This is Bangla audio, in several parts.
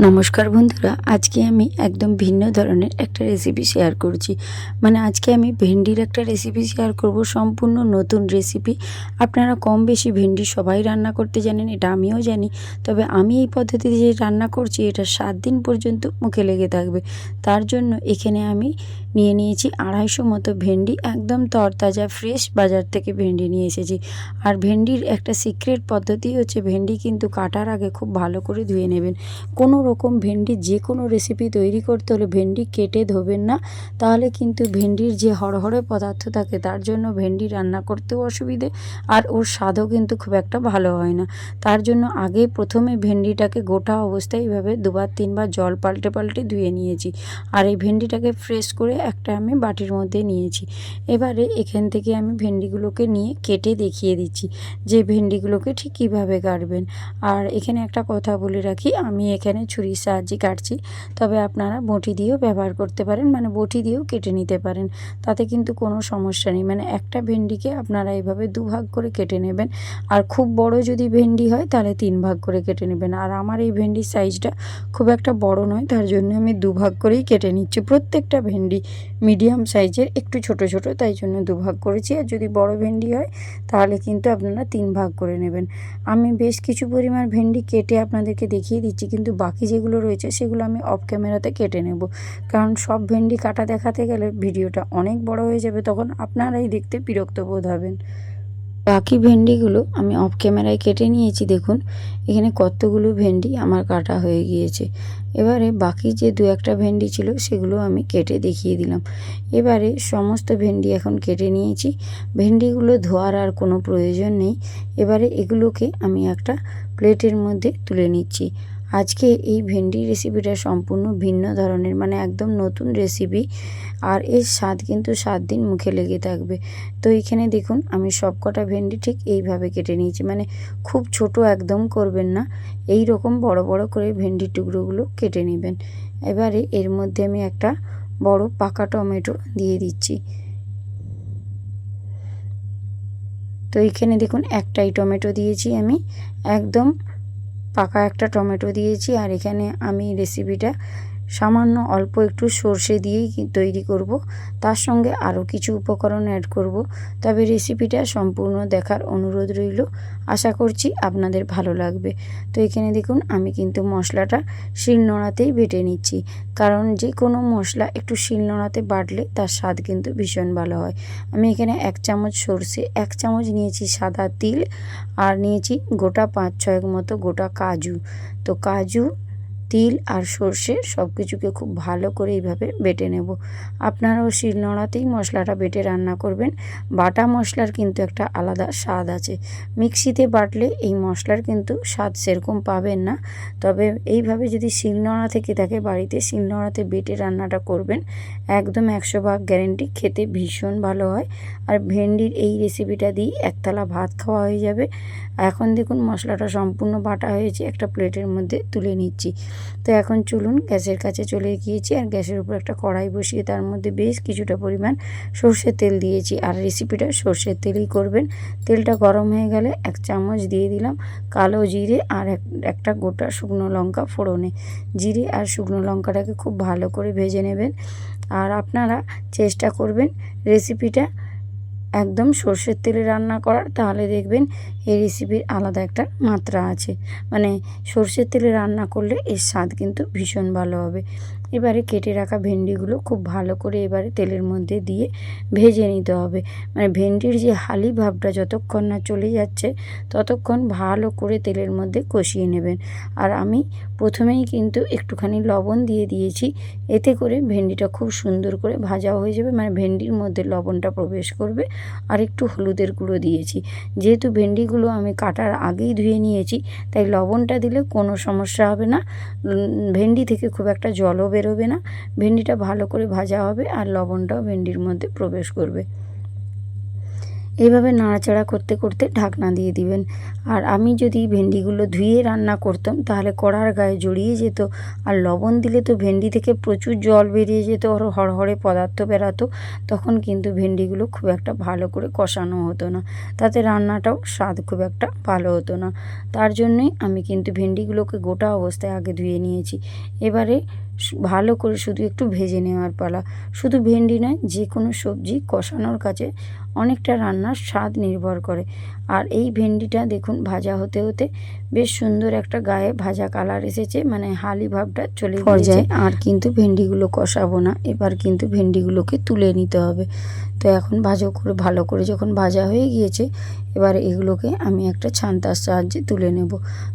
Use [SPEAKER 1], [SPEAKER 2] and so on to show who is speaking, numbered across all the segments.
[SPEAKER 1] নমস্কার বন্ধুরা, আজকে আমি একদম ভিন্ন ধরনের একটা রেসিপি শেয়ার করছি। আজকে আমি ভেন্ডির একটা রেসিপি শেয়ার করব, সম্পূর্ণ নতুন রেসিপি। আপনারা কম বেশি ভেন্ডি সবাই রান্না করতে জানেন, এটা আমিও জানি। তবে আমি এই পদ্ধতিতে যে রান্না করছি এটা 7 দিন পর্যন্ত মুখে লেগে থাকবে। তার জন্য এখানে আমি নিয়ে নিয়েছি 250 মতো ভেন্ডি, একদম তরতাজা ফ্রেশ বাজার থেকে ভেন্ডি নিয়ে এসেছি। আর ভেন্ডির একটা সিক্রেট পদ্ধতি হচ্ছে, ভেন্ডি কিন্তু কাটার আগে খুব ভালো করে ধুয়ে নেবেন। কোনো রকম ভেন্ডি যে কোনো রেসিপি তৈরি করতে হলে ভেন্ডি কেটে ধোবেন না, তাহলে কিন্তু ভেন্ডির যে হড়হড়ে পদার্থ থাকে তার জন্য ভেন্ডি রান্না করতেও অসুবিধে, আর ওর স্বাদও কিন্তু খুব একটা ভালো হয় না। তার জন্য আগে প্রথমে ভেন্ডিটাকে গোটা অবস্থায় এইভাবে 2-3 বার জল পাল্টে পাল্টে ধুয়ে নিয়েছি। আর এই ভেন্ডিটাকে ফ্রেশ করে একটা আমি বাটির মধ্যে নিয়েছি। এবারে এখান থেকে আমি ভেন্ডিগুলোকে নিয়ে কেটে দেখিয়ে দিচ্ছি যে ভেন্ডিগুলোকে ঠিক কীভাবে কাটবেন। আর এখানে একটা কথা বলে রাখি, আমি এখানে ছুরির সাহায্যে কাটছি, তবে আপনারা বটি দিয়েও ব্যবহার করতে পারেন, বটি দিয়েও কেটে নিতে পারেন, তাতে কিন্তু কোনো সমস্যা নেই। একটা ভেন্ডিকে আপনারা এইভাবে 2 ভাগ করে কেটে নেবেন। আর খুব বড় যদি ভেন্ডি হয় তাহলে 3 ভাগ করে কেটে নেবেন। আর আমার এই ভেন্ডির সাইজটা খুব একটা বড় নয়, তার জন্য আমি 2 ভাগ করেই কেটে নিচ্ছি। প্রত্যেকটা ভেন্ডি মিডিয়াম সাইজের, একটু ছোট ছোট, তাই জন্য 2 ভাগ করেছি। আর যদি বড় ভেন্ডি হয় তাহলে কিন্তু আপনারা 3 ভাগ করে নেবেন। আমি বেশ কিছু পরিমাণ ভেন্ডি কেটে আপনাদেরকে দেখিয়ে দিচ্ছি, কিন্তু বাকি যেগুলো রয়েছে সেগুলো আমি অফ ক্যামেরাতে কেটে নেব, কারণ সব ভেন্ডি কাটা দেখাতে গেলে ভিডিওটা অনেক বড় হয়ে যাবে, তখন আপনারাই দেখতে বিরক্ত বোধ হবেন। বাকি ভেন্ডিগুলো আমি অফ ক্যামেরায় কেটে নিয়েছি। দেখুন এখানে কতগুলো ভেন্ডি আমার কাটা হয়ে গিয়েছে। এবারে বাকি যে 2-1টা ভেন্ডি ছিল সেগুলো আমি কেটে দেখিয়ে দিলাম। এবারে সমস্ত ভেন্ডি এখন কেটে নিয়েছি। ভেন্ডিগুলো ধোয়ার আর কোনো প্রয়োজন নেই। এবারে এগুলোকে আমি একটা প্লেটের মধ্যে তুলে নিচ্ছি। আজকে এই ভেন্ডি রেসিপিটা সম্পূর্ণ ভিন্ন ধরনের, একদম নতুন রেসিপি। আর এর স্বাদ কিন্তু 7 দিন মুখে লেগে থাকবে। তো এইখানে দেখুন আমি সব কটা ভেন্ডি ঠিক এইভাবে কেটে নিয়েছি, খুব ছোট একদম করবেন না, এই রকম বড় বড় করে ভেন্ডির টুকরোগুলো কেটে নেবেন। এবারে এর মধ্যে আমি একটা বড় পাকা টমেটো দিয়ে দিচ্ছি। তো এইখানে দেখুন একটাই টমেটো দিয়েছি, আমি একদম পাকা একটা টমেটো দিয়েছি। আর এখানে আমি রেসিপিটা সামান্য অল্প একটু সর্ষে দিয়েই তৈরি করব, তার সঙ্গে আরও কিছু উপকরণ অ্যাড করব। তবে রেসিপিটা সম্পূর্ণ দেখার অনুরোধ রইল, আশা করছি আপনাদের ভালো লাগবে। তো এখানে দেখুন আমি কিন্তু মশলাটা শিলনোড়াতেই বেটে নিচ্ছি, কারণ যে কোনো মশলা একটু শিলনোড়াতে বাটলে তার স্বাদ কিন্তু ভীষণ ভালো হয়। আমি এখানে 1 চামচ সর্ষে, 1 চামচ নিয়েছি সাদা তিল, আর নিয়েছি গোটা 5-6 মতো গোটা কাজু। তো কাজু, তিল আর সর্ষে সব কিছুকে খুব ভালো করে এইভাবে বেটে নেব। আপনারাও শিলনোড়াতেই মশলাটা বেটে রান্না করবেন। বাটা মশলার কিন্তু একটা আলাদা স্বাদ আছে, মিক্সিতে বাটলে এই মশলার কিন্তু স্বাদ সেরকম পাবেন না। তবে এইভাবে যদি শিলনোড়া থেকে থাকে বাড়িতে, শিলনোড়াতে বেটে রান্নাটা করবেন, একদম 100 ভাগ গ্যারেন্টি, খেতে ভীষণ ভালো হয়। আর ভেন্ডির এই রেসিপিটা দিয়ে 1 থালা ভাত খাওয়া হয়ে যাবে। এখন দেখুন মশলাটা সম্পূর্ণ বাটা হয়েছে, একটা প্লেটের মধ্যে তুলে নিচ্ছি। তো এখন চলুন গ্যাসের কাছে চলে গিয়েছি, আর গ্যাসের উপর একটা কড়াই বসিয়ে তার মধ্যে বেশ কিছুটা পরিমাণ সর্ষের তেল দিয়েছি। আর রেসিপিটা সর্ষের তেলেই করবেন। তেলটা গরম হয়ে গেলে 1 চামচ দিয়ে দিলাম কালো জিরে, আর একটা গোটা শুকনো লঙ্কা ফোড়নে। জিরে আর শুকনো লঙ্কাটাকে খুব ভালো করে ভেজে নেবেন। আর আপনারা চেষ্টা করবেন রেসিপিটা একদম সর্ষের তেলে রান্না করার, তাহলে দেখবেন এই রেসিপির আলাদা একটা মাত্রা আছে। সর্ষের তেলে রান্না করলে এর স্বাদ কিন্তু ভীষণ ভালো হবে। এবারে কেটে রাখা ভেন্ডিগুলো খুব ভালো করে এবারে তেলের মধ্যে দিয়ে ভেজে নিতে হবে। ভেন্ডির যে হালি ভাবটা যতক্ষণ না চলে যাচ্ছে ততক্ষণ ভালো করে তেলের মধ্যে কষিয়ে নেবেন। আর আমি প্রথমেই কিন্তু একটুখানি লবণ দিয়ে দিয়েছি, এতে করে ভেন্ডিটা খুব সুন্দর করে ভাজা হয়ে যাবে, ভেন্ডির মধ্যে লবণটা প্রবেশ করবে। আর একটু হলুদের গুঁড়ো দিয়েছি, যেহেতু ভেন্ডিগুলো আমি কাটার আগেই ধুয়ে নিয়েছি, তাই লবণটা দিলে কোনো সমস্যা হবে না। ভেন্ডি থেকে খুব একটা জলও বেরোবে না, ভেন্ডিটা ভালো করে ভাজা হবে আর লবণটাও ভেন্ডির মধ্যে প্রবেশ করবে। এইভাবে নাড়াচাড়া করতে করতে ঢাকনা দিয়ে দিবেন। আর আমি যদি ভেন্ডিগুলো ধুয়ে রান্না করতাম তাহলে কড়ার গায়ে জড়িয়ে যেত, আর লবণ দিলে তো ভেন্ডি থেকে প্রচুর জল বেরিয়ে যেত, আর হড়হড়ে পদার্থ বেরাতো, তখন কিন্তু ভেন্ডিগুলো খুব একটা ভালো করে কষানো হতো না, তাতে রান্নাটাও স্বাদ খুব একটা ভালো হতো না। তার জন্যই আমি কিন্তু ভেন্ডিগুলোকে গোটা অবস্থায় আগে ধুয়ে নিয়েছি। এবারে ভালো করে শুধু একটু ভেজে নেওয়ার পালা। শুধু ভেন্ডি নয়, যে কোনো সবজি কষানোর কাছে অনেকটা রান্নার স্বাদ নির্ভর করে। আর এই ভেন্ডিটা দেখুন ভাজা হতে হতে বেশ সুন্দর একটা গায়ে ভাজা কালার এসেছে, মানে হালি ভাবটা চলে গিয়েছে। আর কিন্তু ভেন্ডিগুলো কষাবো না, এবার কিন্তু ভেন্ডিগুলোকে তুলে নিতে হবে। তো এখন ভালো করে যখন ভাজা হয়ে গিয়েছে, এবার এগুলোকে আমি একটা ছান্তার সাহায্যে তুলে নেব।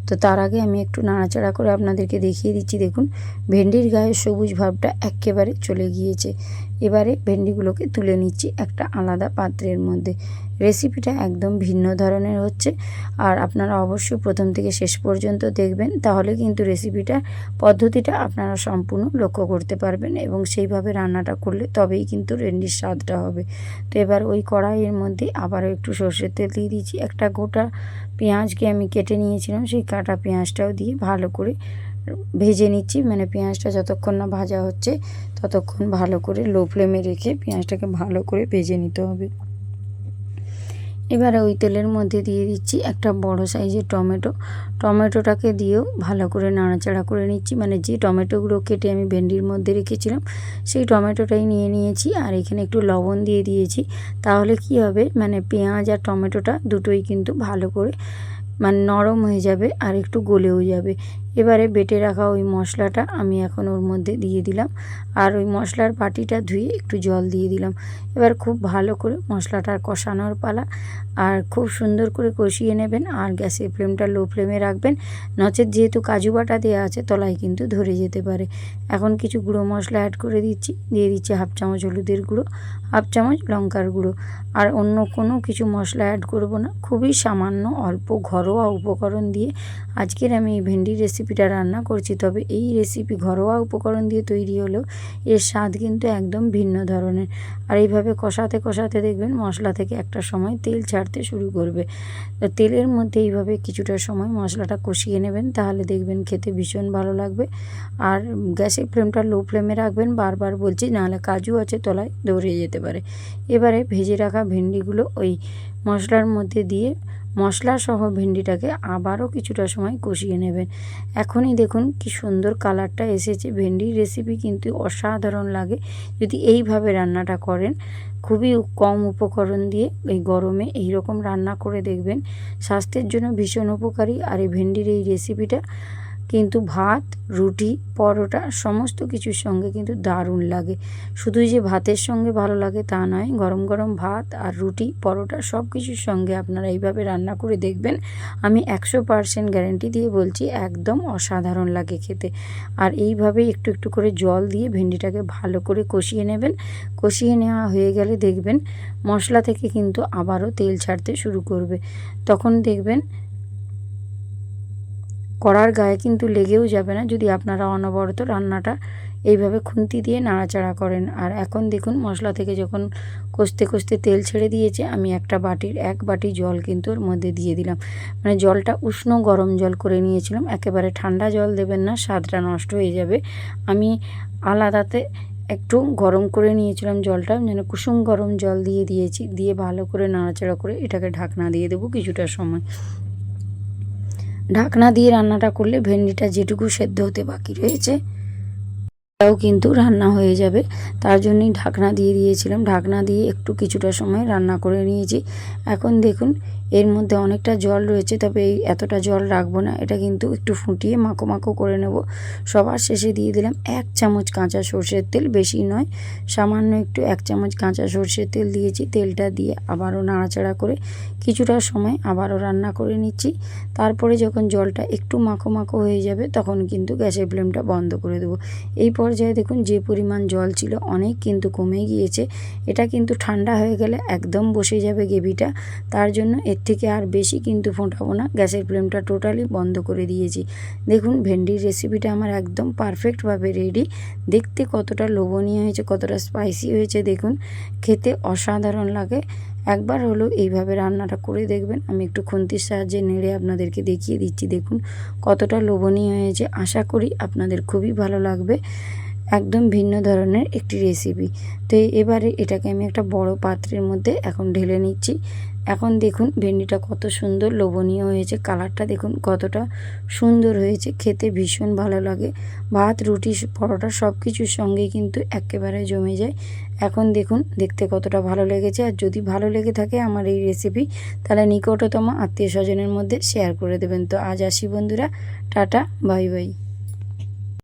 [SPEAKER 1] তো তার আগে আমি একটু নাড়াচাড়া করে আপনাদেরকে দেখিয়ে দিচ্ছি। দেখুন ভেন্ডির গায়ে সবুজ ভাবটা একেবারে চলে গিয়েছে। এবারে ভেন্ডিগুলোকে তুলে নিচ্ছি একটা আলাদা পাত্রের মধ্যে। রেসিপিটা একদম ভিন্ন ধরনের হচ্ছে, আর আপনারা অবশ্যই প্রথম থেকে শেষ পর্যন্ত দেখবেন, তাহলে কিন্তু রেসিপিটার পদ্ধতিটা আপনারা সম্পূর্ণ লক্ষ্য করতে পারবেন, এবং সেইভাবে রান্নাটা করলে তবেই কিন্তু ভেন্ডির স্বাদটা হবে। তো এবার ওই কড়াইয়ের মধ্যে আবারও একটু সর্ষের তেল দিয়ে দিচ্ছি। একটা গোটা পেঁয়াজকে আমি কেটে নিয়েছিলাম, সেই কাটা পেঁয়াজটাও দিয়ে ভালো করে ভেজে নিচ্ছি। মানে পেঁয়াজটা যতক্ষণ না ভাজা হচ্ছে ততক্ষণ ভালো করে লো ফ্লেমে রেখে পেঁয়াজটাকে ভালো করে ভেজে নিতে হবে। এবারে ওই তেলের মধ্যে দিয়ে দিচ্ছি একটা বড় সাইজের টমেটোটাকে দিয়েও ভালো করে নাড়াচাড়া করে নিচ্ছি। মানে যে টমেটোগুলো কেটে আমি ভেন্ডির মধ্যে রেখেছিলাম সেই টমেটোটাই নিয়ে নিয়েছি, আর এখানে একটু লবণ দিয়ে দিয়েছি। তাহলে কি হবে, মানে পেঁয়াজ আর টমেটোটা দুটোই কিন্তু ভালো করে মানে নরম হয়ে যাবে আর একটু গলেও যাবে। এবারে বেটে রাখা ওই মশলাটা আমি এখন ওর মধ্যে দিয়ে দিলাম, আর ওই মশলার বাটিটা ধুয়ে একটু জল দিয়ে দিলাম। এবার খুব ভালো করে মশলাটা কষানোর পালা, আর খুব সুন্দর করে কষিয়ে নেবেন, আর গ্যাসের ফ্লেমটা লো ফ্লেমে রাখবেন, নচেত যেহেতু কাজু বাটা দেওয়া আছে তলায় কিন্তু ধরে যেতে পারে। এখন কিছু গুঁড়ো মশলা অ্যাড করে দিচ্ছি। দিয়ে দিচ্ছি হাফ চামচ হলুদের গুঁড়ো, হাফ চামচ লঙ্কার গুঁড়ো, আর অন্য কোনো কিছু মশলা অ্যাড করব না। খুবই সামান্য অল্প ঘরোয়া উপকরণ দিয়ে আজকের আমি এই ভেন্ডির রেসিপিটা রান্না করছি। তবে এই রেসিপি ঘরোয়া উপকরণ দিয়ে তৈরি হলেও এর স্বাদ কিন্তু একদম ভিন্ন ধরনের। আর এইভাবে কষাতে কষাতে দেখবেন মশলা থেকে একটা সময় তেল ছাড়তে শুরু করবে। তো তেলের মধ্যে এইভাবে কিছুটা সময় মশলাটা কষিয়ে নেবেন, তাহলে দেখবেন খেতে ভীষণ ভালো লাগবে। আর গ্যাসের ফ্লেমটা লো ফ্লেমে রাখবেন, বারবার বলছি, নাহলে কাজু আছে তলায় ধরে যেতে পারে। এবারে ভেজে রাখা ভেন্ডিগুলো ওই মশলার মধ্যে দিয়ে মশলা সহ ভেন্ডিটাকে আবারও কিছুটা সময় কষিয়ে নেবেন। এখনই দেখুন কি সুন্দর কালারটা এসেছে। ভেন্ডির রেসিপি কিন্তু অসাধারণ লাগে যদি এইভাবে রান্নাটা করেন। খুবই কম উপকরণ দিয়ে এই গরমে এই রকম রান্না করে দেখবেন, স্বাস্থ্যের জন্য ভীষণ উপকারী। আর এই ভেন্ডির এই রেসিপিটা কিন্তু ভাত, রুটি, পরোটা সমস্ত কিছুর সঙ্গে কিন্তু দারুণ লাগে। শুধু যে ভাতের সঙ্গে ভালো লাগে তা নয়, গরম গরম ভাত আর রুটি, পরোটা সব কিছুর সঙ্গে আপনারা এইভাবে রান্না করে দেখবেন। আমি 100% গ্যারেন্টি দিয়ে বলছি, একদম অসাধারণ লাগে খেতে। আর এইভাবেই একটু একটু করে জল দিয়ে ভেন্ডিটাকে ভালো করে কষিয়ে নেবেন। কষিয়ে নেওয়া হয়ে গেলে দেখবেন মশলা থেকে কিন্তু আবারও তেল ছাড়তে শুরু করবে। তখন দেখবেন কড়ার গায়ে কিন্তু লেগেও যাবে না, যদি আপনারা অনবরত রান্নাটা এইভাবে খুন্তি দিয়ে নাড়াচাড়া করেন। আর এখন দেখুন মশলা থেকে যখন কষতে কষতে তেল ছেড়ে দিয়েছে, আমি এক বাটি জল কিন্তু ওর মধ্যে দিয়ে দিলাম। মানে জলটা উষ্ণ গরম জল করে নিয়েছিলাম, একেবারে ঠান্ডা জল দেবেন না, স্বাদটা নষ্ট হয়ে যাবে। আমি আলাদাতে একটু গরম করে নিয়েছিলাম জলটা, যেন কুসুম গরম জল দিয়ে দিয়েছি। দিয়ে ভালো করে নাড়াচাড়া করে এটাকে ঢাকনা দিয়ে দেবো কিছুটা সময়। ঢাকনা দিয়ে রান্নাটা করলে ভেন্ডিটা যেটুকু সেদ্ধ হতে বাকি রয়েছে এটাও কিন্তু রান্না হয়ে যাবে। তার জন্যই ঢাকনা দিয়ে দিয়েছিলাম। ঢাকনা দিয়ে একটু কিছুটা সময় রান্না করে নিয়েছি। এখন দেখুন এর মধ্যে অনেকটা জল রয়েছে, তবে এই এতটা জল রাখবো না, এটা কিন্তু একটু ফুটিয়ে মাখো মাখো করে নেব। সবার শেষে দিয়ে দিলাম 1 চামচ কাঁচা সর্ষের তেল, বেশি নয়, সামান্য একটু 1 চামচ কাঁচা সর্ষের তেল দিয়েছি। তেলটা দিয়ে আবারও নাড়াচাড়া করে কিছুটা সময় আবারও রান্না করে নিচ্ছি। তারপরে যখন জলটা একটু মাখো মাখো হয়ে যাবে তখন কিন্তু গ্যাসের ফ্লেমটা বন্ধ করে দেবো। এই পর্যায়ে দেখুন যে পরিমাণ জল ছিল অনেক কিন্তু কমে গিয়েছে। এটা কিন্তু ঠান্ডা হয়ে গেলে একদম বসে যাবে গ্রেভিটা, তার জন্য এর থেকে আর বেশি কিন্তু ফোটাবো না। গ্যাসের ফ্লেমটা টোটালি বন্ধ করে দিয়েছি। দেখুন ভেন্ডির রেসিপিটা আমার একদম পারফেক্টভাবে রেডি। দেখতে কতটা লোভনীয় হয়েছে, কতটা স্পাইসি হয়েছে দেখুন, খেতে অসাধারণ লাগে। একবার হলো এইভাবে রান্নাটা করে দেখবেন। আমি একটু খুন্তির সাহায্যে নেড়ে আপনাদেরকে দেখিয়ে দিচ্ছি, দেখুন কতটা লোভনীয় হয়েছে। আশা করি আপনাদের খুবই ভালো লাগবে। একদম ভিন্ন ধরনের একটি রেসিপি। তো এবারে এটাকে আমি একটা বড় পাত্রের মধ্যে এখন ঢেলে নিচ্ছি। এখন দেখুন ভেন্ডিটা কত সুন্দর লোভনীয় হয়েছে, কালারটা দেখুন কতটা সুন্দর হয়েছে, খেতে ভীষণ ভালো লাগে। ভাত, রুটি, পরোটা সব কিছুর সঙ্গেই কিন্তু একেবারে জমে যায়। এখন দেখুন দেখতে কতটা ভালো লেগেছে। আর যদি ভালো লেগে থাকে আমার এই রেসিপি, তাহলে নিকটতম আত্মীয় স্বজনের মধ্যে শেয়ার করে দেবেন। তো আজ আসি বন্ধুরা, টাটা, বাই বাই।